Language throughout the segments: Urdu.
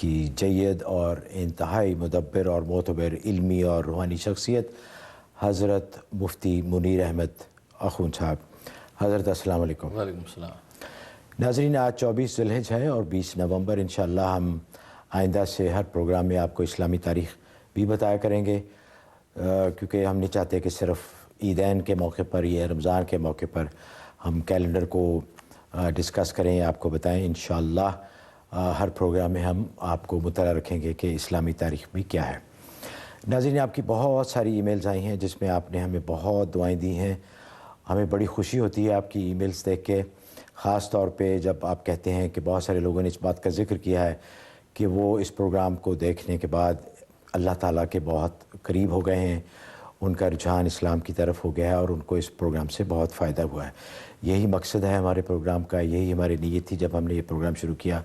کی جید اور انتہائی مدبر اور معتبر علمی اور روحانی شخصیت حضرت مفتی منیر احمد اخون صاحب. حضرت السلام علیکم. وعلیکم السلام. ناظرین، آج 24 ذوالحج ہے اور 20 نومبر انشاءاللہ ہم آئندہ سے ہر پروگرام میں آپ کو اسلامی تاریخ بھی بتایا کریں گے، کیونکہ ہم نہیں چاہتے کہ صرف عیدین کے موقع پر یا رمضان کے موقع پر ہم کیلنڈر کو ڈسکس کریں یا آپ کو بتائیں. انشاءاللہ ہر پروگرام میں ہم آپ کو مطلع رکھیں گے کہ اسلامی تاریخ بھی کیا ہے. ناظرین، آپ کی بہت ساری ای میلز آئی ہیں جس میں آپ نے ہمیں بہت دعائیں دی ہیں. ہمیں بڑی خوشی ہوتی ہے آپ کی ای میلز دیکھ کے، خاص طور پہ جب آپ کہتے ہیں کہ بہت سارے لوگوں نے اس بات کا ذکر کیا ہے کہ وہ اس پروگرام کو دیکھنے کے بعد اللہ تعالیٰ کے بہت قریب ہو گئے ہیں، ان کا رجحان اسلام کی طرف ہو گیا ہے اور ان کو اس پروگرام سے بہت فائدہ ہوا ہے. یہی مقصد ہے ہمارے پروگرام کا، یہی ہماری نیت تھی جب ہم نے یہ پروگرام شروع کیا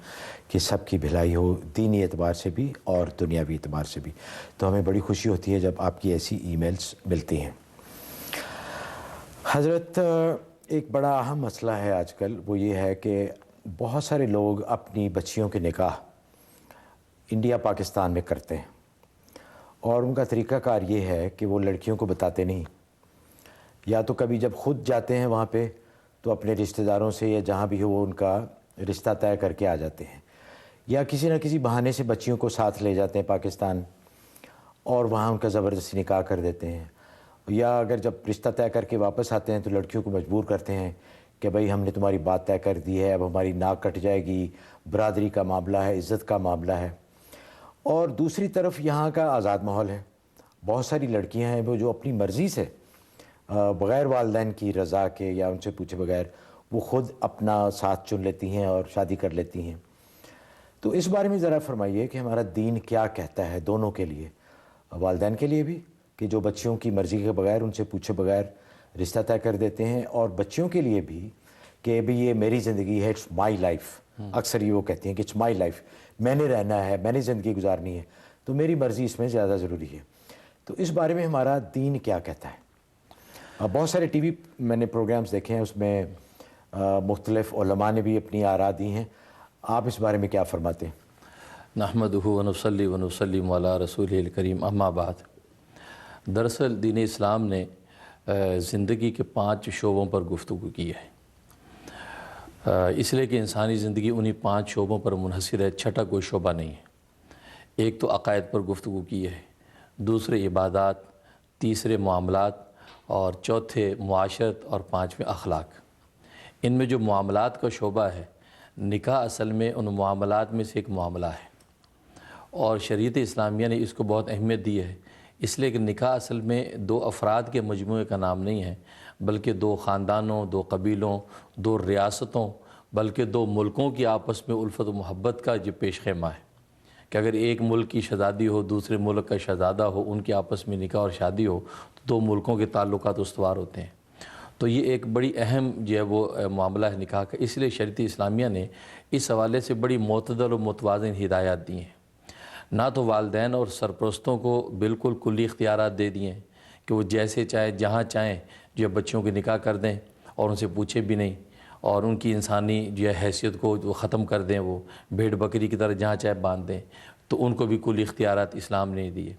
کہ سب کی بھلائی ہو، دینی اعتبار سے بھی اور دنیاوی اعتبار سے بھی. تو ہمیں بڑی خوشی ہوتی ہے جب آپ کی ایسی ای میلز ملتی ہیں. حضرت، ایک بڑا اہم مسئلہ ہے آج کل، وہ یہ ہے کہ بہت سارے لوگ اپنی بچیوں کے نکاح انڈیا پاکستان میں کرتے ہیں اور ان کا طریقہ کار یہ ہے کہ وہ لڑکیوں کو بتاتے نہیں، یا تو کبھی جب خود جاتے ہیں وہاں پہ تو اپنے رشتہ داروں سے یا جہاں بھی ہو وہ ان کا رشتہ طے کر کے آ جاتے ہیں، یا کسی نہ کسی بہانے سے بچیوں کو ساتھ لے جاتے ہیں پاکستان اور وہاں ان کا زبردستی نکاح کر دیتے ہیں. یا اگر جب رشتہ طے کر کے واپس آتے ہیں تو لڑکیوں کو مجبور کرتے ہیں کہ بھئی ہم نے تمہاری بات طے کر دی ہے، اب ہماری ناک کٹ جائے گی، برادری کا معاملہ ہے، عزت کا معاملہ ہے. اور دوسری طرف یہاں کا آزاد ماحول ہے، بہت ساری لڑکیاں ہیں وہ جو اپنی مرضی سے بغیر والدین کی رضا کے یا ان سے پوچھے بغیر وہ خود اپنا ساتھ چن لیتی ہیں اور شادی کر لیتی ہیں. تو اس بارے میں ذرا فرمائیے کہ ہمارا دین کیا کہتا ہے دونوں کے لیے، والدین کے لیے بھی کہ جو بچیوں کی مرضی کے بغیر ان سے پوچھے بغیر رشتہ طے کر دیتے ہیں، اور بچیوں کے لیے بھی کہ بھی یہ میری زندگی ہے، اٹس مائی لائف. اکثر یہ وہ کہتی ہیں کہ اٹس مائی لائف، میں نے رہنا ہے، میں نے زندگی گزارنی ہے، تو میری مرضی اس میں زیادہ ضروری ہے. تو اس بارے میں ہمارا دین کیا کہتا ہے؟ بہت سارے ٹی وی میں نے پروگرامز دیکھے ہیں، اس میں مختلف علماء نے بھی اپنی آراء دی ہیں. آپ اس بارے میں کیا فرماتے ہیں؟ نحمدہ ونصلی ونسلم علی رسولہ الکریم، اما بعد. دراصل دین اسلام نے زندگی کے 5 شعبوں پر گفتگو کی ہے، اس لیے کہ انسانی زندگی انہی 5 شعبوں پر منحصر ہے، چھٹا کوئی شعبہ نہیں ہے. ایک تو عقائد پر گفتگو کی ہے، دوسرے عبادات، تیسرے معاملات، اور چوتھے معاشرت، اور 5ویں اخلاق. ان میں جو معاملات کا شعبہ ہے، نکاح اصل میں ان معاملات میں سے ایک معاملہ ہے، اور شریعت اسلامیہ نے اس کو بہت اہمیت دی ہے، اس لیے کہ نکاح اصل میں 2 افراد کے مجموعے کا نام نہیں ہے، بلکہ 2 خاندانوں، 2 قبیلوں، 2 ریاستوں، بلکہ 2 ملکوں کی آپس میں الفت و محبت کا جو پیش خیمہ ہے کہ اگر ایک ملک کی شہزادی ہو، دوسرے ملک کا شہزادہ ہو، ان کی آپس میں نکاح اور شادی ہو تو 2 ملکوں کے تعلقات استوار ہوتے ہیں. تو یہ ایک بڑی اہم جو ہے وہ معاملہ ہے نکاح کا، اس لیے شریعت اسلامیہ نے اس حوالے سے بڑی معتدل و متوازن ہدایات دی ہیں. نہ تو والدین اور سرپرستوں کو بالکل کلی اختیارات دے دیے ہیں کہ وہ جیسے چاہیں جہاں چاہیں جو بچیوں کے نکاح کر دیں اور ان سے پوچھے بھی نہیں، اور ان کی انسانی جو ہے حیثیت کو وہ ختم کر دیں، وہ بھیڑ بکری کی طرح جہاں چاہے باندھ دیں. تو ان کو بھی کلی اختیارات اسلام نے دیے.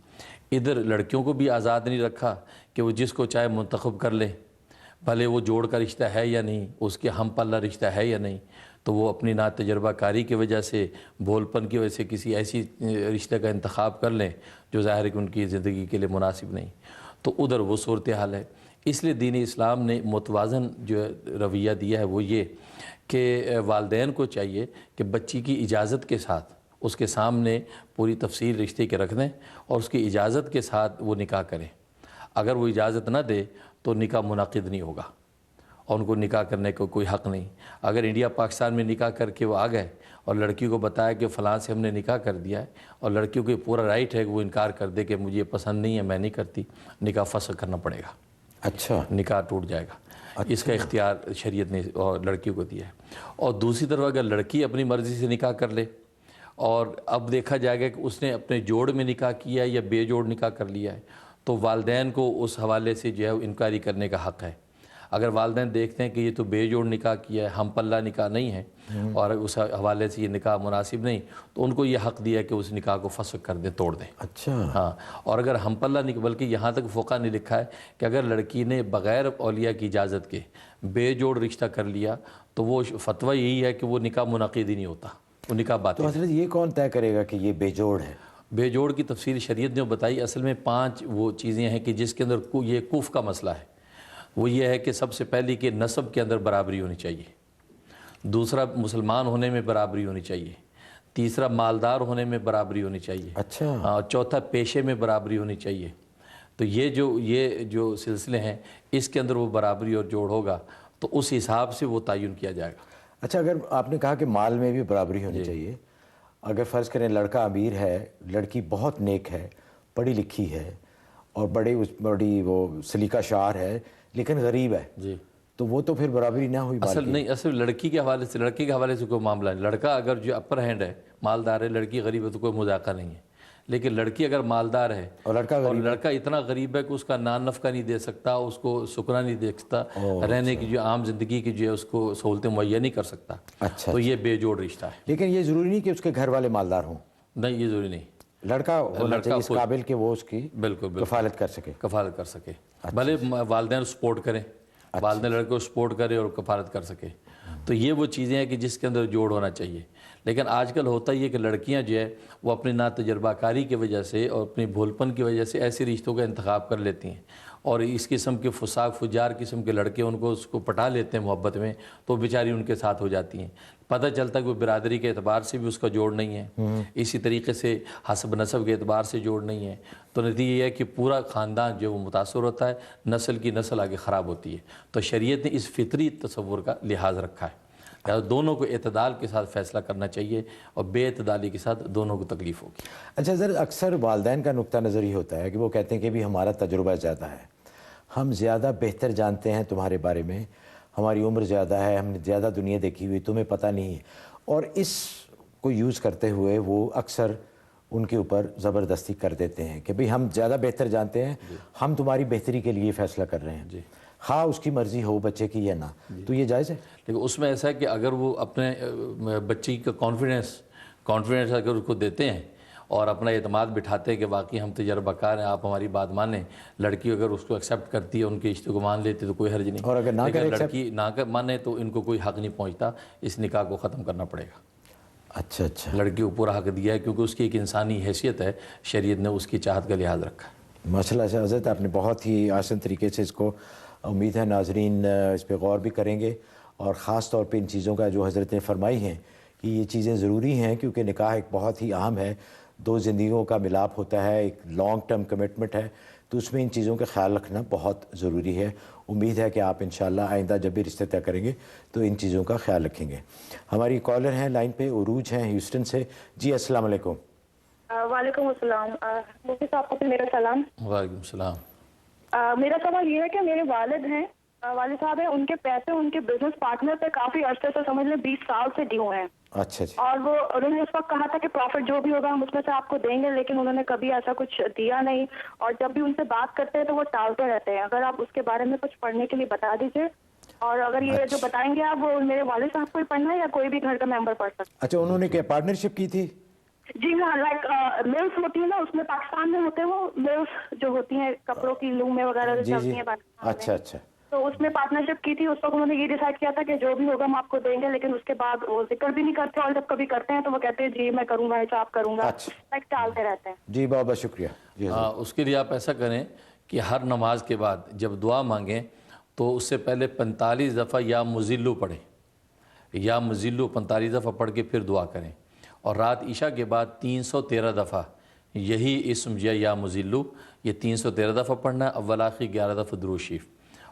ادھر لڑکیوں کو بھی آزاد نہیں رکھا کہ وہ جس کو چاہے منتخب کر لیں، بھلے وہ جوڑ کا رشتہ ہے یا نہیں، اس کے ہم پلہ رشتہ ہے یا نہیں، تو وہ اپنی نا تجربہ کاری کی وجہ سے، بھول پن کی وجہ سے کسی ایسی رشتے کا انتخاب کر لیں جو ظاہر ہے کہ ان کی زندگی کے لیے مناسب نہیں. تو ادھر وہ صورتحال ہے. اس لیے دین اسلام نے متوازن جو رویہ دیا ہے وہ یہ کہ والدین کو چاہیے کہ بچی کی اجازت کے ساتھ اس کے سامنے پوری تفصیل رشتے کے رکھ دیں اور اس کی اجازت کے ساتھ وہ نکاح کریں. اگر وہ اجازت نہ دے تو نکاح منعقد نہیں ہوگا اور ان کو نکاح کرنے کو کوئی حق نہیں. اگر انڈیا پاکستان میں نکاح کر کے وہ آ گئے اور لڑکی کو بتایا کہ فلاں سے ہم نے نکاح کر دیا ہے، اور لڑکیوں کو پورا رائٹ ہے کہ وہ انکار کر دے کہ مجھے پسند نہیں ہے، میں نہیں کرتی، نکاح فسخ کرنا پڑے گا. اچھا، نکاح ٹوٹ جائے گا. اس کا اختیار شریعت نے اور لڑکیوں کو دیا ہے. اور دوسری طرف اگر لڑکی اپنی مرضی سے نکاح کر لے اور اب دیکھا جائے گا کہ اس نے اپنے جوڑ میں نکاح کیا ہے یا بے جوڑ نکاح کر لیا ہے، تو والدین کو اس حوالے سے جو ہے انکوائری کرنے کا حق ہے. اگر والدین دیکھتے ہیں کہ یہ تو بے جوڑ نکاح کیا ہے، ہم پلہ نکاح نہیں ہے اور اس حوالے سے یہ نکاح مناسب نہیں، تو ان کو یہ حق دیا کہ اس نکاح کو فسخ کر دیں، توڑ دیں۔ اچھا، ہاں، اور اگر ہم پلہ نہیں، بلکہ یہاں تک فقہ نے لکھا ہے کہ اگر لڑکی نے بغیر اولیاء کی اجازت کے بے جوڑ رشتہ کر لیا تو وہ فتویٰ یہی ہے کہ وہ نکاح منعقد ہی نہیں ہوتا، وہ نکاح باطل تو ہے۔ حضرت یہ کون طے کرے گا کہ یہ بے جوڑ ہے؟ بے جوڑ کی تفصیل شریعت نے بتائی، اصل میں 5 وہ چیزیں ہیں کہ جس کے اندر یہ کف کا مسئلہ ہے۔ وہ یہ ہے کہ سب سے پہلی کہ نسب کے اندر برابری ہونی چاہیے، دوسرا مسلمان ہونے میں برابری ہونی چاہیے، تیسرا مالدار ہونے میں برابری ہونی چاہیے، اچھا، اور چوتھا پیشے میں برابری ہونی چاہیے۔ تو یہ جو سلسلے ہیں اس کے اندر وہ برابری اور جوڑ ہوگا تو اس حساب سے وہ تعین کیا جائے گا۔ اچھا، اگر آپ نے کہا کہ مال میں بھی برابری ہونی چاہیے، اگر فرض کریں لڑکا امیر ہے، لڑکی بہت نیک ہے، پڑھی لکھی ہے اور بڑی وہ سلیقہ شعر ہے لیکن غریب ہے، جی، تو وہ تو پھر برابری نہ ہوئی مال کی۔ اصل لڑکی کے حوالے سے کوئی معاملہ نہیں۔ لڑکا اگر جو اپر ہینڈ ہے، مالدار ہے، لڑکی غریب ہے تو کوئی مذاکرہ نہیں ہے، لیکن لڑکی اگر مالدار ہے اور لڑکا اتنا غریب ہے کہ اس کا نان نفقہ نہیں دے سکتا، اس کو سکنا نہیں دے سکتا، رہنے کی جو عام زندگی کی جو ہے اس کو سہولتیں مہیا نہیں کر سکتا، اچھا، تو یہ بے جوڑ رشتہ ہے۔ لیکن یہ ضروری نہیں کہ اس کے گھر والے مالدار ہوں، نہیں، یہ ضروری نہیں، لڑکا ہونا چاہیے اس قابل کہ وہ اس کی بالکل کفالت کر سکے۔ کفالت کر سکے، بھلے والدین سپورٹ کریں، والدین لڑکے کو سپورٹ کرے اور کفالت کر سکے۔ تو یہ وہ چیزیں ہیں کہ جس کے اندر جوڑ ہونا چاہیے۔ لیکن آج کل ہوتا یہ کہ لڑکیاں جو ہے وہ اپنی نا تجربہ کاری کی وجہ سے اور اپنی بھولپن کی وجہ سے ایسے رشتوں کا انتخاب کر لیتی ہیں، اور اس قسم کے فساق فجار قسم کے لڑکے اس کو پٹا لیتے ہیں محبت میں، تو بیچاری ان کے ساتھ ہو جاتی ہیں۔ پتہ چلتا ہے کہ وہ برادری کے اعتبار سے بھی اس کا جوڑ نہیں ہے، اسی طریقے سے حسب نسب کے اعتبار سے جوڑ نہیں ہے، تو نتیجہ یہ ہے کہ پورا خاندان جو وہ متاثر ہوتا ہے، نسل کی نسل آگے خراب ہوتی ہے۔ تو شریعت نے اس فطری تصور کا لحاظ رکھا ہے، دونوں کو اعتدال کے ساتھ فیصلہ کرنا چاہیے، اور بے اعتدالی کے ساتھ دونوں کو تکلیف ہوگی۔ اچھا سر، اکثر والدین کا نقطہ نظر یہ ہوتا ہے کہ وہ کہتے ہیں کہ بھی ہمارا تجربہ زیادہ ہے، ہم زیادہ بہتر جانتے ہیں تمہارے بارے میں، ہماری عمر زیادہ ہے، ہم نے زیادہ دنیا دیکھی ہوئی، تمہیں پتہ نہیں ہے، اور اس کو یوز کرتے ہوئے وہ اکثر ان کے اوپر زبردستی کر دیتے ہیں کہ بھئی ہم زیادہ بہتر جانتے ہیں، ہم تمہاری بہتری کے لیے فیصلہ کر رہے ہیں، ہاں اس کی مرضی ہو بچے کی یا نہ، تو یہ جائز ہے؟ لیکن اس میں ایسا ہے کہ اگر وہ اپنے بچی کا کانفیڈنس اگر اس کو دیتے ہیں اور اپنا اعتماد بٹھاتے ہیں کہ واقعی ہم تجربہ کار ہیں، آپ ہماری بات مانیں، لڑکی اگر اس کو ایکسیپٹ کرتی ہے، ان کے رشتے کو مان لیتی ہے تو کوئی حرج نہیں، اور اگر نہ کرے لڑکی نہ مانے تو ان کو کوئی حق نہیں پہنچتا، اس نکاح کو ختم کرنا پڑے گا۔ اچھا اچھا، لڑکی کو پورا حق دیا ہے کیونکہ اس کی ایک انسانی حیثیت ہے، شریعت نے اس کی چاہت کا لحاظ رکھا ہے۔ ماشاء اللہ حضرت، آپ نے بہت ہی آسان طریقے سے اس کو، امید ہے ناظرین اس پہ غور بھی کریں گے، اور خاص طور پہ ان چیزوں کا جو حضرت نے فرمائی ہیں کہ یہ چیزیں ضروری ہیں، کیونکہ نکاح ایک بہت ہی اہم ہے، دو زندگیوں کا ملاپ ہوتا ہے، ایک لانگ ٹرم کمٹمنٹ ہے، تو اس میں ان چیزوں کا خیال رکھنا بہت ضروری ہے۔ امید ہے کہ آپ انشاءاللہ آئندہ جب بھی رشتے طے کریں گے تو ان چیزوں کا خیال رکھیں گے۔ ہماری کالر ہیں لائن پہ، عروج ہیں ہیوسٹن سے۔ جی السلام علیکم۔ وعلیکم السلام، مفتی صاحب کو میرا سلام۔ وعلیکم السلام۔ میرا سوال یہ ہے کہ میرے والد ہیں، والد صاحب ہیں، ان کے پیسے ان کے بزنس پارٹنر پہ کافی عرصے سے، سمجھ لیں 20 سال سے ڈیو ہیں، اچھا جی، اور وہ انہوں نے اس وقت کہا تھا کہ پروفٹ جو بھی ہوگا ہم اس میں سے آپ کو دیں گے، لیکن انہوں نے کبھی ایسا کچھ دیا نہیں، اور جب بھی ان سے بات کرتے ہیں تو وہ ٹالتے رہتے ہیں۔ اگر آپ اس کے بارے میں کچھ پڑھنے کے لیے بتا دیجیے، اور اگر یہ جو بتائیں گے آپ، وہ میرے والد صاحب کو ہی پڑھنا ہے یا کوئی بھی گھر کا ممبر پڑھ سکتا ہے؟ اچھا، انہوں نے کیا پارٹنرشپ کی تھی؟ جی ہاں، لائک ملس ہوتی ہیں نا، اس میں پاکستان میں ہوتے ہیں وہ ملس جو ہوتی ہیں کپڑوں کی لومیں وغیرہ جو چلتی ہیں پاکستان میں، اچھا اچھا، تو اس میں پارٹنرشپ کی تھی۔ اس وقت انہوں نے یہ ڈیسائیڈ کیا تھا کہ جو بھی ہوگا ہم آپ کو دیں گے، لیکن اس کے بعد وہ ذکر بھی نہیں کرتے، اور جب کبھی کرتے ہیں تو وہ کہتے ہیں جی میں کروں گا، حساب کروں گا، لائک ٹالتے رہتے ہیں۔ جی بہت بہت شکریہ۔ جی ہاں، اس کے لیے آپ ایسا کریں کہ ہر نماز کے بعد جب دعا مانگیں تو اس سے پہلے 45 دفعہ یا مزلو پڑھیں، یا مزلو 45 دفعہ پڑھ کے پھر دعا کریں، اور رات عشاء کے بعد 313 دفعہ یہی اسم یا مزلو، یہ 313 دفعہ پڑھنا ہے، اول آخر 11 دفعہ درود شریف،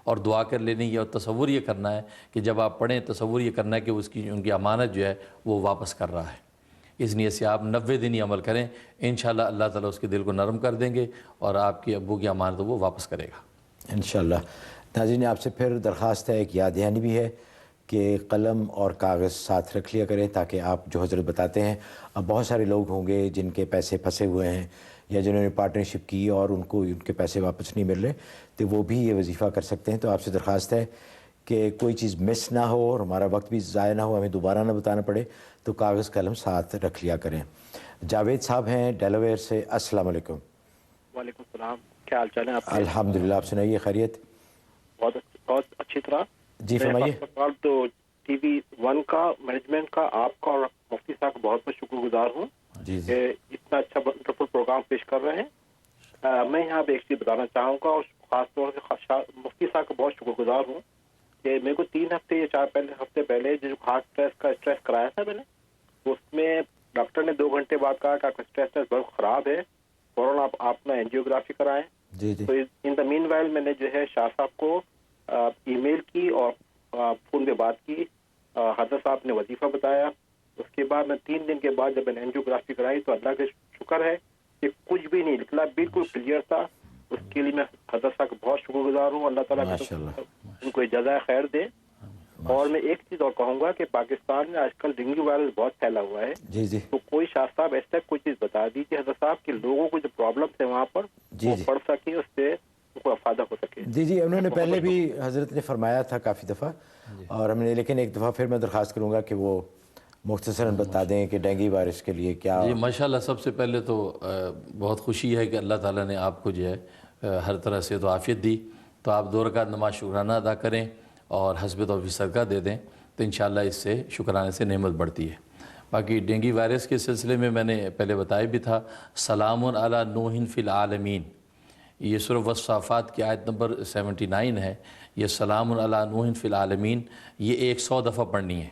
اور دعا کر لینی ہے، اور تصور یہ کرنا ہے کہ جب آپ پڑھیں تصور یہ کرنا ہے کہ ان کی امانت جو ہے وہ واپس کر رہا ہے۔ اس نیت سے آپ 90 دن ہی عمل کریں، انشاءاللہ اللہ تعالیٰ اس کے دل کو نرم کر دیں گے، اور آپ کے ابو کی امانت وہ واپس کرے گا انشاءاللہ۔ ناظرین، آپ سے پھر درخواست ہے، ایک یاد دہانی بھی ہے کہ قلم اور کاغذ ساتھ رکھ لیا کریں تاکہ آپ جو حضرت بتاتے ہیں، اب بہت سارے لوگ ہوں گے جن کے پیسے پھنسے ہوئے ہیں یا جنہوں نے پارٹنرشپ کی اور ان کو ان کے پیسے واپس نہیں مل رہے، تو وہ بھی یہ وظیفہ کر سکتے ہیں. تو آپ سے درخواست ہے کہ کوئی چیز مس نہ ہو اور ہمارا وقت بھی ضائع نہ ہو، ہمیں دوبارہ نہ بتانا پڑے، تو کاغذ قلم ساتھ رکھ لیا کریں. جاوید صاحب ہیں ڈیلاویئر سے. السلام علیکم. وعلیکم السلام. کیا حال چال ہے آپ؟ الحمدللہ. آپ سنائیے خیریت؟ بہت اچھی طرح. جی فرمائیے. سوال تو ٹی وی ون کا مینجمنٹ کا، آپ کا اور مفتی صاحب کا بہت بہت شکر گزار ہوں جی کہ اتنا اچھا ونڈرفل پروگرام پیش کر رہے ہیں. میں یہاں پہ ایک چیز بتانا چاہوں گا اور خاص طور سے مفتی صاحب کا بہت شکر گزار ہوں کہ میرے کو 3 ہفتے یا 4 ہفتے پہلے جو ہارٹ اسٹریس کرایا تھا میں نے، اس میں ڈاکٹر نے 2 گھنٹے بعد کہا کہ آپ کا اسٹریس بہت خراب ہے، فوراً آپ اپنا اینجیوگرافی کرائیں. جی تو ان دا مین وائل میں نے جو ہے شاہ صاحب کو ای میل کی اور فون پہ بات کی. حضرت صاحب نے وظیفہ بتایا. اس کے بعد میں 3 دن کے بعد جب میں نے اینجیوگرافی کرائی تو اللہ کا شکر ہے کہ کچھ بھی نہیں نکلا، بالکل کلیئر تھا. اس کے لیے میں حضرت صاحب کا بہت شکر گزار ہوں. اللہ تعالیٰ ان کو جزائے خیر دے. اور میں ایک چیز اور کہوں گا کہ پاکستان میں آج کل ڈینگو وائرس بہت پھیلا ہوا ہے. جی تو کوئی شاہ صاحب ایسا کوئی چیز بتا دیجیے حضرت صاحب کہ لوگوں کو جو پرابلمس ہیں وہاں پر وہ پڑھ سکیں، اس سے ان کو فائدہ ہو سکے. جی انہوں نے پہلے بھی حضرت نے فرمایا تھا کافی دفعہ، اور ہم نے لیکن ایک دفعہ پھر میں درخواست کروں گا کہ وہ مختصراً بتا دیں کہ ڈینگی وائرس کے لیے کیا. جی ماشاءاللہ. سب سے پہلے تو بہت خوشی ہے کہ اللہ تعالیٰ نے آپ کو جو ہے ہر طرح سے تو عافیت دی. تو آپ 2 رکعت نماز شکرانہ ادا کریں اور حسب توفیق صدقہ دے دیں تو انشاءاللہ اس سے شکرانے سے نعمت بڑھتی ہے. باقی ڈینگی وائرس کے سلسلے میں نے پہلے بتایا بھی تھا، سلام علی نوح فی العالمین، یہ سورہ والصافات کی آیت نمبر 79 ہے. یہ سلام علی نوح فی العالمین یہ 100 دفعہ پڑھنی ہے.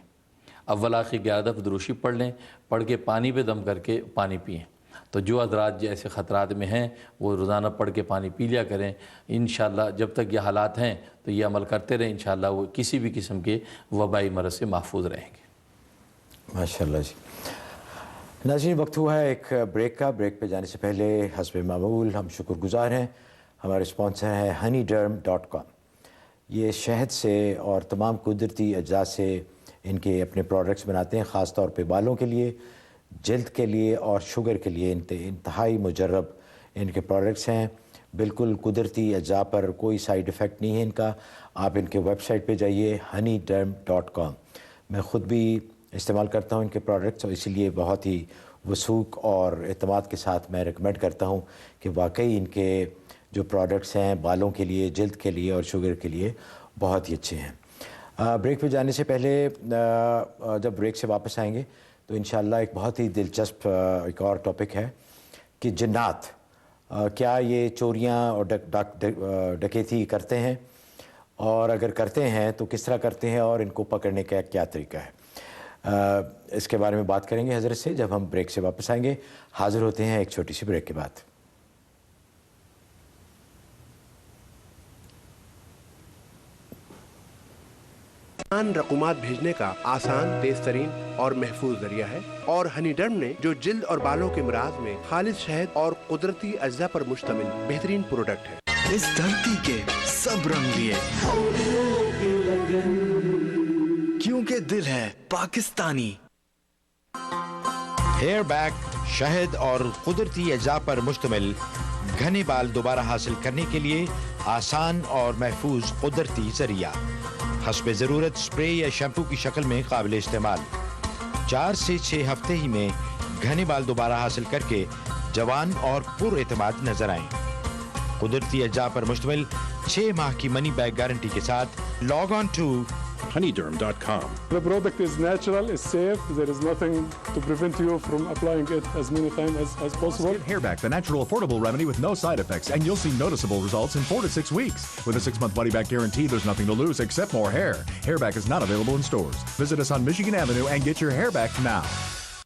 اول آخر 11 دفعہ دروشی پڑھ لیں، پڑھ کے پانی پہ دم کر کے پانی پئیں. تو جو حضرات جیسے خطرات میں ہیں وہ روزانہ پڑھ کے پانی پی لیا کریں. انشاءاللہ جب تک یہ حالات ہیں تو یہ عمل کرتے رہیں، انشاءاللہ وہ کسی بھی قسم کے وبائی مرض سے محفوظ رہیں گے. ماشاءاللہ. جی ناظرین، وقت ہوا ہے ایک بریک کا. بریک پہ جانے سے پہلے حسب معمول ہم شکر گزار ہیں. ہمارے اسپانسر ہے honeyderm.com. یہ شہد سے اور تمام قدرتی اجزاء سے ان کے اپنے پروڈکٹس بناتے ہیں، خاص طور پہ بالوں کے لیے، جلد کے لیے اور شوگر کے لیے. انتہائی مجرب ان کے پروڈکٹس ہیں، بالکل قدرتی اجزاء پر کوئی سائیڈ ایفیکٹ نہیں ہے ان کا. آپ ان کے ویب سائٹ پہ جائیے honeyderm.com. میں خود بھی استعمال کرتا ہوں ان کے پروڈکٹس، اور اسی لیے بہت ہی وثوق اور اعتماد کے ساتھ میں ریکمینڈ کرتا ہوں کہ واقعی ان کے جو پروڈکٹس ہیں بالوں کے لیے، جلد کے لیے اور شوگر کے لیے بہت ہی اچھے ہیں. بریک پہ جانے سے پہلے جب بریک سے واپس آئیں گے تو انشاءاللہ ایک بہت ہی دلچسپ ایک اور ٹاپک ہے کہ جنات کیا یہ چوریاں اور ڈکیتی کرتے ہیں، اور اگر کرتے ہیں تو کس طرح کرتے ہیں اور ان کو پکڑنے کا کیا طریقہ ہے. اس کے بارے میں بات کریں گے حضرت سے جب ہم بریک سے واپس آئیں گے. حاضر ہوتے ہیں ایک چھوٹی سی بریک کے بعد. رقومات بھیجنے کا آسان، تیز ترین اور محفوظ ذریعہ ہے، اور ہنی ڈرم نے جو جلد اور بالوں کے امراض میں خالص شہد اور قدرتی اجزاء پر مشتمل بہترین پروڈکٹ ہے. اس دھرتی کے سب رنگ لیے، کیونکہ دل ہے پاکستانی. ہیئر بیک، شہد اور قدرتی اجزاء پر مشتمل گھنے بال دوبارہ حاصل کرنے کے لیے آسان اور محفوظ قدرتی ذریعہ، حسب ضرورت اسپرے یا شیمپو کی شکل میں قابل استعمال. 4 سے 6 ہفتے ہی میں گھنے بال دوبارہ حاصل کر کے جوان اور پر اعتماد نظر آئیں. قدرتی اجزاء پر مشتمل 6 ماہ کی منی بیک گارنٹی کے ساتھ log on to honeyderm.com. The product is natural, it's safe, there is nothing to prevent you from applying it as many times as possible. Get Hairback, the natural affordable remedy with no side effects, and you'll see noticeable results in 4 to 6 weeks. With a 6-month money-back guarantee, there's nothing to lose except more hair. Hairback is not available in stores. Visit us on Michigan Avenue and get your hair back now.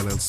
LLC,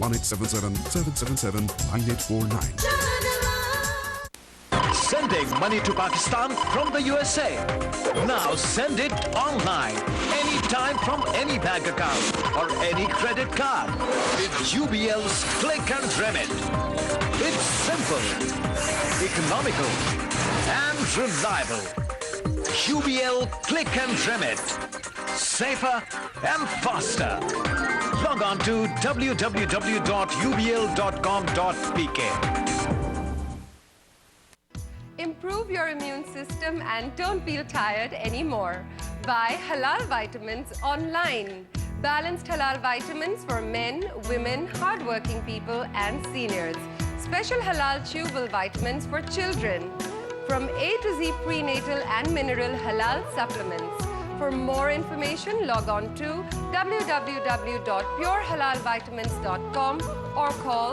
1877-777-9849। Sending money to Pakistan from the USA. Now send it online, anytime from any bank account or any credit card with UBL's Click and Remit. It's simple, economical and reliable. UBL Click and Remit. Safer and faster. Log on to www.ubl.com.pk. Improve your immune system and don't feel tired anymore. Buy Halal Vitamins online. Balanced Halal Vitamins for men, women, hardworking people and seniors. Special Halal chewable vitamins for children. From A to Z prenatal and mineral Halal supplements. For more information, log on to www.purehalalvitamins.com or call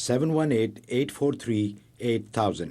718-843-8000।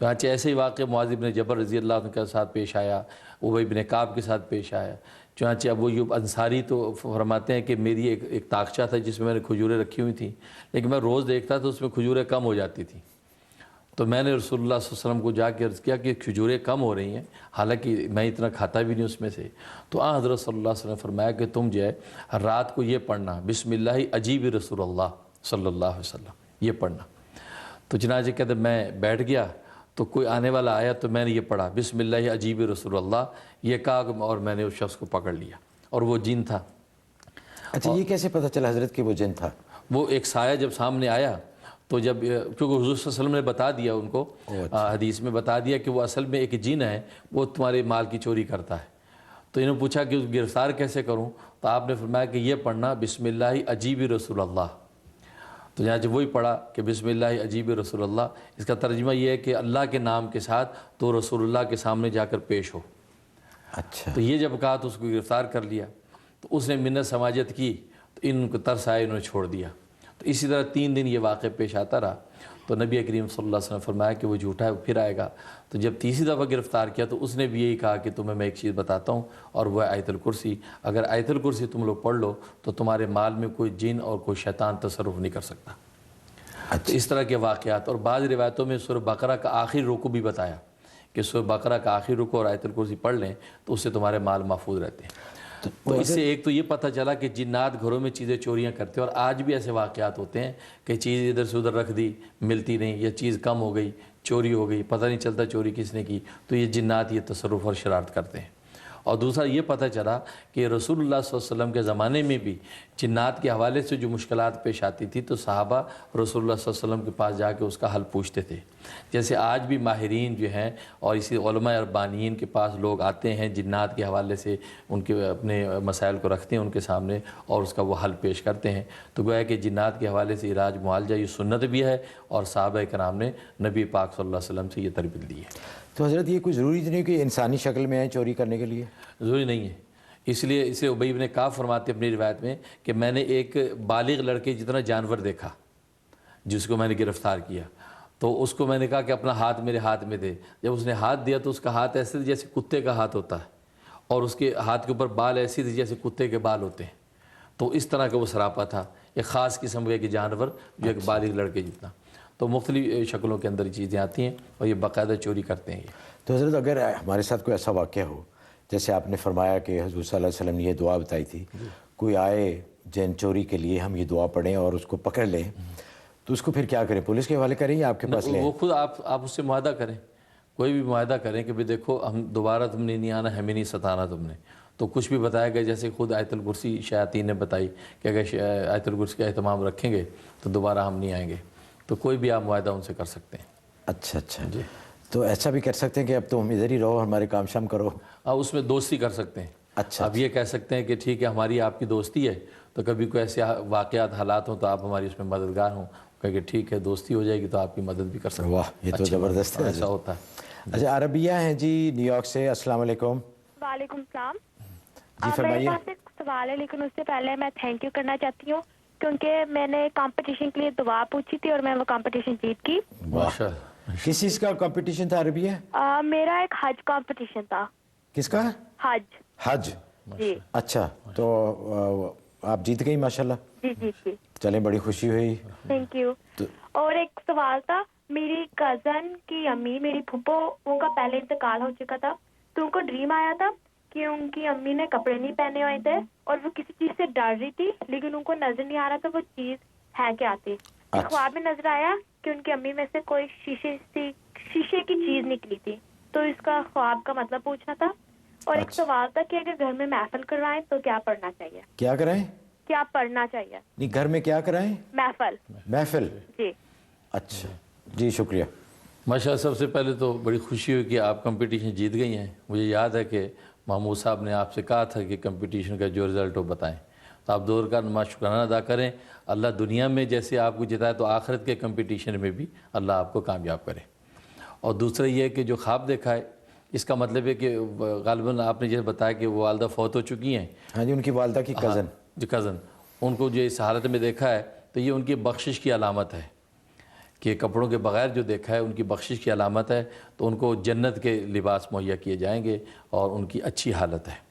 چنانچہ ایسے ہی واقع معاذ بن جبل رضی اللہ عنہ کے ساتھ پیش آیا، ابی بن کعب کے ساتھ پیش آیا۔ چنانچہ ابو ایوب انصاری تو فرماتے ہیں کہ میری ایک تاخچہ تھا جس میں نے کھجوریں رکھی ہوئی تھیں، لیکن میں روز دیکھتا تو اس میں کھجوریں کم ہو جاتی تھیں، تو میں نے رسول اللہ صلی اللہ علیہ وسلم کو جا کے عرض کیا کہ کھجوریں کم ہو رہی ہیں، حالانکہ میں اتنا کھاتا بھی نہیں اس میں سے۔ تو حضرت صلی اللہ علیہ وسلم نے فرمایا کہ تم جو ہے رات کو یہ پڑھنا، بسم اللہ عجیب رسول اللہ صلی اللہ علیہ وسلم، یہ پڑھنا۔ تو چنانچہ کہتے میں بیٹھ گیا تو کوئی آنے والا آیا تو میں نے یہ پڑھا بسم اللہ عجیب رسول اللہ، یہ کہا اور میں نے اس شخص کو پکڑ لیا، اور وہ جن تھا۔ اچھا یہ کیسے پتہ چلا حضرت کہ وہ جن تھا؟ وہ ایک سایہ جب سامنے آیا تو جب کیونکہ حضور صلی اللہ علیہ وسلم نے بتا دیا ان کو، حدیث میں بتا دیا کہ وہ اصل میں ایک جن ہے، وہ تمہارے مال کی چوری کرتا ہے۔ تو انہوں نے پوچھا کہ گرفتار کیسے کروں؟ تو آپ نے فرمایا کہ یہ پڑھنا بسم اللہ عجیب رسول اللہ۔ تو جہاں وہی پڑھا کہ بسم اللہ عجیب رسول اللہ، اس کا ترجمہ یہ ہے کہ اللہ کے نام کے ساتھ تو رسول اللہ کے سامنے جا کر پیش ہو۔ اچھا تو یہ جب کہا تو اس کو گرفتار کر لیا، تو اس نے منت سماجت کی، تو ان کو ترس آئے، انہوں نے چھوڑ دیا۔ تو اسی طرح 3 دن یہ واقعہ پیش آتا رہا، تو نبی کریم صلی اللہ علیہ وسلم نے فرمایا کہ وہ جھوٹا ہے، وہ پھر آئے گا۔ تو جب تیسری دفعہ گرفتار کیا تو اس نے بھی یہی کہا کہ تمہیں میں ایک چیز بتاتا ہوں، اور وہ ہے آیت الکرسی، اگر آیت الکرسی تم لوگ پڑھ لو تو تمہارے مال میں کوئی جن اور کوئی شیطان تصرف نہیں کر سکتا۔ تو اس طرح کے واقعات، اور بعض روایتوں میں سورہ بقرہ کا آخری رکوع بھی بتایا کہ سورہ بقرہ کا آخری رکوع اور آیت الکرسی پڑھ لیں تو اس سے تمہارے مال محفوظ رہتے ہیں۔ تو اس سے ایک تو یہ پتہ چلا کہ جنات گھروں میں چیزیں چوریاں کرتے ہیں، اور آج بھی ایسے واقعات ہوتے ہیں کہ چیز ادھر سے ادھر رکھ دی، ملتی نہیں، یا چیز کم ہو گئی، چوری ہو گئی، پتہ نہیں چلتا چوری کس نے کی، تو یہ جنات یہ تصرف اور شرارت کرتے ہیں۔ اور دوسرا یہ پتہ چلا کہ رسول اللہ صلی اللہ علیہ وسلم کے زمانے میں بھی جنات کے حوالے سے جو مشکلات پیش آتی تھی تو صحابہ رسول اللہ صلی اللہ علیہ وسلم کے پاس جا کے اس کا حل پوچھتے تھے۔ جیسے آج بھی ماہرین جو ہیں اور اسی علماء ربانیین کے پاس لوگ آتے ہیں، جنات کے حوالے سے ان کے اپنے مسائل کو رکھتے ہیں ان کے سامنے اور اس کا وہ حل پیش کرتے ہیں۔ تو گویا کہ جنات کے حوالے سے علاج معالجہ یہ سنت بھی ہے، اور صحابہ کرام نے نبی پاک صلی اللہ علیہ وسلم سے یہ تربیت دی ہے۔ تو حضرت یہ کوئی ضروری نہیں کہ انسانی شکل میں آئیں چوری کرنے کے لیے؟ ضروری نہیں ہے، اس لیے اسے ابی بن کعب فرماتے اپنی روایت میں کہ میں نے ایک بالغ لڑکے جتنا جانور دیکھا جس کو میں نے گرفتار کیا، تو اس کو میں نے کہا کہ اپنا ہاتھ میرے ہاتھ میں دے۔ جب اس نے ہاتھ دیا تو اس کا ہاتھ ایسے تھا جیسے کتے کا ہاتھ ہوتا ہے، اور اس کے ہاتھ کے اوپر بال ایسے تھے جیسے کتے کے بال ہوتے ہیں، تو اس طرح کا وہ سراپا تھا، ایک خاص قسم کے جانور جو ایک بالغ لڑکے جتنا۔ تو مختلف شکلوں کے اندر چیزیں آتی ہیں اور یہ باقاعدہ چوری کرتے ہیں۔ تو حضرت اگر ہمارے ساتھ کوئی ایسا واقعہ ہو جیسے آپ نے فرمایا کہ حضور صلی اللہ علیہ وسلم نے یہ دعا بتائی تھی، کوئی آئے جن چوری کے لیے ہم یہ دعا پڑھیں اور اس کو پکڑ لیں، تو اس کو پھر کیا کریں؟ پولیس کے حوالے کریں یا آپ کے پاس لیں؟ وہ خود آپ اس سے معاہدہ کریں، کوئی بھی معاہدہ کریں کہ بھئی دیکھو ہم دوبارہ تم نے نہیں آنا، ہمیں نہیں ستانا تم نے۔ تو کچھ بھی بتایا گیا، جیسے خود آیت الکرسی شیاطین نے بتائی کہ اگر آیت الکرسی کا اہتمام رکھیں گے تو دوبارہ ہم نہیں آئیں گے، تو کوئی بھی آپ معاہدہ ان سے کر سکتے ہیں۔ اچھا جی، تو ایسا بھی کر سکتے ہیں کہ اب تم ادھر ہی رہو، ہمارے کام شام کرو؟ آپ اس میں دوستی کر سکتے ہیں۔ اچھا، اب یہ کہہ سکتے ہیں کہ ٹھیک ہے ہماری آپ کی دوستی ہے، تو کبھی کوئی ایسے واقعات حالات ہوں تو آپ ہماری اس میں مددگار ہوں، کہ ٹھیک ہے دوستی ہو جائے گی تو آپ کی مدد بھی کر سکتے ہیں۔ واہ، یہ تو زبردست ہے، ایسا ہوتا ہے۔ اچھا عربیہ ہیں جی نیو یارک سے، السلام علیکم۔ وعلیکم السلام۔ جی فرمائیے۔ میرے پاس ایک سوال ہے، لیکن اس سے پہلے میں تھینک یو کرنا چاہتی ہوں کیونکہ میں نے کمپٹیشن کے لیے دعا پوچھی تھی اور میں وہ کمپٹیشن جیت گئی۔ کس چیز کا کمپٹیشن تھا عربیہ؟ میرا ایک حج کمپٹیشن تھا۔ کس کا؟ حج۔ جی اچھا، تو آپ جیت گئی ماشاءاللہ۔ جی چلیں، بڑی خوشی ہوئی، تھینک یو۔ اور ایک سوال تھا، میری کزن کی امی، میری پھپھو، ان کا پہلے انتقال ہو چکا تھا، تو ان کو ڈریم آیا تھا کہ ان کی امی نے کپڑے نہیں پہنے ہوئے تھے اور وہ کسی چیز سے ڈر رہی تھی، لیکن ان کو نظر نہیں آ رہا تھا وہ چیز ہے کیا تھی۔ خواب میں نظر آیا کہ ان کی امی میں سے کوئی شیشے کی چیز نکلی تھی، تو اس کا خواب کا مطلب پوچھنا تھا۔ اور ایک سوال تھا کہ اگر گھر میں محفل کروائیں تو کیا پڑھنا چاہیے؟ کیا کرائیں؟ کیا پڑھنا چاہیے؟ نہیں، گھر میں کیا کرائیں؟ محفل۔ جی اچھا جی، شکریہ۔ ماشاءاللہ، سب سے پہلے تو بڑی خوشی ہوئی کہ آپ کمپٹیشن جیت گئی ہیں۔ مجھے یاد ہے کہ محمود صاحب نے آپ سے کہا تھا کہ کمپٹیشن کا جو رزلٹ ہو بتائیں، تو آپ دور کا نماز شکرانہ ادا کریں۔ اللہ دنیا میں جیسے آپ کو جتائے تو آخرت کے کمپٹیشن میں بھی اللہ آپ کو کامیاب کرے۔ اور دوسرا یہ ہے کہ جو خواب دیکھا ہے اس کا مطلب ہے کہ غالباً آپ نے جیسے بتایا کہ وہ والدہ فوت ہو چکی ہیں۔ ہاں جی، ان کی والدہ کی کزن۔ جو کزن، ان کو جو اس حالت میں دیکھا ہے تو یہ ان کی بخشش کی علامت ہے کہ کپڑوں کے بغیر جو دیکھا ہے ان کی بخشش کی علامت ہے، تو ان کو جنت کے لباس مہیا کیے جائیں گے اور ان کی اچھی حالت ہے۔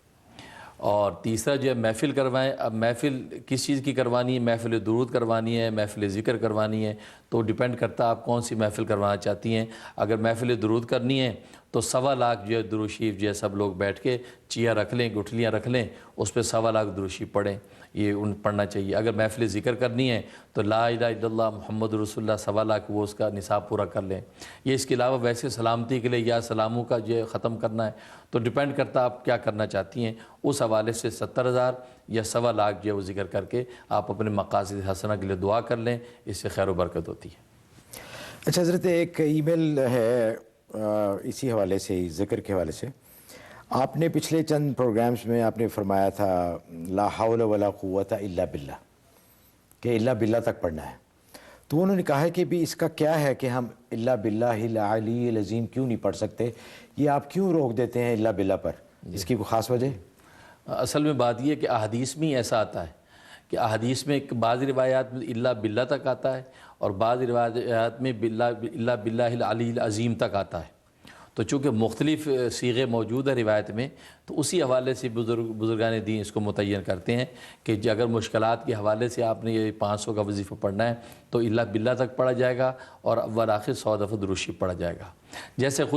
اور تیسرا جو ہے محفل کروائیں۔ اب محفل کس چیز کی کروانی ہے؟ محفل درود کروانی ہے، محفل ذکر کروانی ہے، تو ڈیپینڈ کرتا ہے آپ کون سی محفل کروانا چاہتی ہیں۔ اگر محفل درود کرنی ہے تو 1.25 لاکھ جو ہے درود شریف جو ہے سب لوگ بیٹھ کے چیئر رکھ لیں، گٹھلیاں رکھ لیں، اس پہ 1.25 لاکھ درود شریف پڑھیں، یہ پڑھنا چاہیے۔ اگر محفل ذکر کرنی ہے تو لا الہ الا اللہ محمد رسول اللہ 1.25 لاکھ وہ اس کا نصاب پورا کر لیں۔ یہ اس کے علاوہ ویسے سلامتی کے لیے یا سلاموں کا جو ہے ختم کرنا ہے، تو ڈیپینڈ کرتا آپ کیا کرنا چاہتی ہیں، اس حوالے سے 70,000 یا 1.25 لاکھ جو ہے وہ ذکر کر کے آپ اپنے مقاصد حسنہ کے لیے دعا کر لیں، اس سے خیر و برکت ہوتی ہے۔ اچھا حضرت، ایک ای میل ہے اسی حوالے سے، ذکر کے حوالے سے۔ آپ نے پچھلے چند پروگرامز میں آپ نے فرمایا تھا لا حول ولا قوت الا باللہ، کہ الا باللہ تک پڑھنا ہے، تو انہوں نے کہا ہے کہ بھی اس کا کیا ہے کہ ہم الا باللہ العلی العظیم کیوں نہیں پڑھ سکتے؟ یہ آپ کیوں روک دیتے ہیں الا باللہ پر؟ اس کی کوئی خاص وجہ؟ اصل میں بات یہ ہے کہ احادیث میں ایسا آتا ہے کہ احادیث میں بعض روایات میں الا باللہ تک آتا ہے اور بعض روایات میں الا باللہ العلی العظیم تک آتا ہے۔ تو چونکہ مختلف صیغے موجود ہیں روایت میں، تو اسی حوالے سے بزرگان دین اس کو متعین کرتے ہیں کہ اگر مشکلات کے حوالے سے آپ نے یہ 500 کا وظیفہ پڑھنا ہے تو الا باللہ تک پڑھا جائے گا اور اول آخر 100 دفعہ درود شریف پڑھا جائے گا۔ جیسے خود